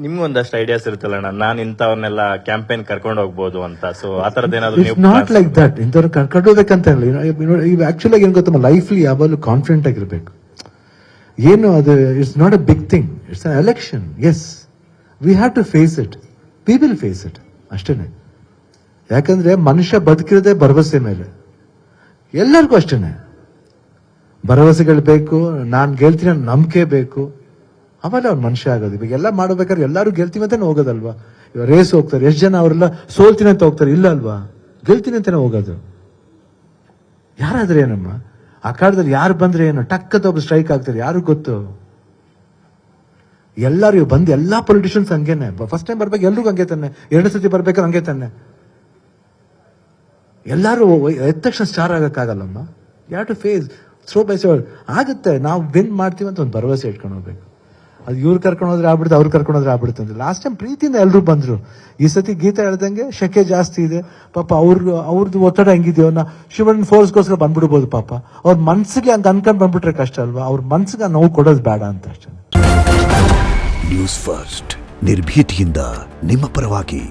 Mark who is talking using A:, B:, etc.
A: ನಿಮ್ಗೊಂದಷ್ಟು ideas ಇರುತ್ತಲ್ಲ ನಾನು ಇಂಥವನ್ನೆಲ್ಲ campaign ಕರ್ಕೊಂಡು ಹೋಗ್ಬೋದು ಅಂತ, ಸೊ ಆ ತರದ್ ಏನಾದ್ರು
B: ಇಟ್ಸ್ ನಾಟ್ ಲೈಕ್ ದಟ್. ಇಂಥವ್ರು ಕರ್ಕೊಂಡು ಹೋಗ್ಬೇಕಂತ ಇಲ್ಲ. ಆಕ್ಚುಲಿ ಏನ್ ಗೊತ್ತಮ್ಮ, ಲೈಫ್ಲಿ ಯಾವಾಗಲೂ ಕಾನ್ಫಿಡೆಂಟ್ ಆಗಿರ್ಬೇಕು. ಏನು ಅದು it's not a big thing, it's an election. Yes, we have to face it, we will face it ಅಷ್ಟೇನೆ. ಯಾಕಂದ್ರೆ ಮನುಷ್ಯ ಬದುಕಿರೋದೇ ಭರವಸೆ ಮೇಲೆ. ಎಲ್ಲರಿಗೂ ಅಷ್ಟೇನೆ, ಭರವಸೆಗಳು ಬೇಕು, ನಾನ್ ಗೆಲ್ತೀನಿ ಅನ್ನೋ ನಂಬಿಕೆ ಬೇಕು, ಆಮೇಲೆ ಅವ್ರು ಮನುಷ್ಯ ಆಗೋದು. ಇವಾಗ ಎಲ್ಲ ಮಾಡಬೇಕಾದ್ರೆ ಎಲ್ಲರೂ ಗೆಲ್ತೀವಿ ಅಂತಾನೆ ಹೋಗೋದಲ್ವಾ. ಇವಾಗ ರೇಸ್ ಹೋಗ್ತಾರೆ, ಎಷ್ಟು ಜನ ಅವರೆಲ್ಲ ಸೋಲ್ತೀನಿ ಅಂತ ಹೋಗ್ತಾರೆ, ಇಲ್ಲ ಅಲ್ವಾ, ಗೆಲ್ತೀನಿ ಅಂತಾನೆ ಹೋಗೋದು. ಯಾರಾದ್ರೆ ಏನಮ್ಮ, ಆ ಕಾಲದಲ್ಲಿ ಯಾರು ಬಂದ್ರೆ ಏನು, ಟಕ್ಕದ ಒಬ್ಬ ಸ್ಟ್ರೈಕ್ ಆಗ್ತಾರೆ, ಯಾರು ಗೊತ್ತು. ಎಲ್ಲರೂ ಬಂದು ಎಲ್ಲಾ ಪೊಲಿಟಿಷಿಯನ್ಸ್ ಹಂಗೇನೆ. ಫಸ್ಟ್ ಟೈಮ್ ಬರ್ಬೇಕು ಎಲ್ರಿಗೂ ಹಂಗೆ ತಾನೆ, ಎರಡು ಸತಿ ಬರ್ಬೇಕಾದ್ರೆ ಹಂಗೆ ತಾನೆ. ಎಲ್ಲರೂ ಎದ್ದ ತಕ್ಷಣ ಸ್ಟಾರ್ ಆಗಕ್ಕಾಗಲ್ಲಮ್ಮ. You have to face throw by throw. ಆಗುತ್ತೆ, ನಾವು ವಿನ್ ಮಾಡ್ತೀವಿ ಅಂತ ಒಂದು ಭರವಸೆ ಇಟ್ಕೊಂಡು ಹೋಗ್ಬೇಕು. ಅದು ಇವ್ರು ಕರ್ಕೊಂಡು ಹೋದ್ರೆ ಆಗ್ಬಿಡುತ್ತೆ, ಅವ್ರು ಕರ್ಕೊಂಡು ಹೋದ್ರೆ ಆಗ್ಬಿಡುತ್ತೆ ಅಂತ. ಲಾಸ್ಟ್ ಟೈಮ್ ಪ್ರೀತಿಯಿಂದ ಎಲ್ಲರೂ ಬಂದ್ರು. ಈ ಸತಿ ಗೀತಾ ಹೇಳ್ದಂಗೆ ಶೆಕೆ ಜಾಸ್ತಿ ಇದೆ ಪಾಪ. ಅವ್ರದ್ದು ಒತ್ತಡ ಹೆಂಗಿದೆಯೋ, ಶಿವನ್ ಫೋರ್ಸ್ಗೋಸ್ಕರ ಬಂದ್ಬಿಡ್ಬೋದು ಪಾಪ. ಅವ್ರ ಮನ್ಸಿಗೆ ಹಂಗ ಅನ್ಕೊಂಡ್ ಬಂದ್ಬಿಟ್ರೆ ಕಷ್ಟ ಅಲ್ವಾ. ಅವ್ರ ಮನ್ಸಿಗೆ ನೋವು ಕೊಡೋದು ಬೇಡ ಅಂತ ಅಷ್ಟೇ.
C: ನ್ಯೂಸ್ ಫಸ್ಟ್, ನಿರ್ಭೀತಿಯಿಂದ ನಿಮ್ಮ ಪರವಾಗಿ.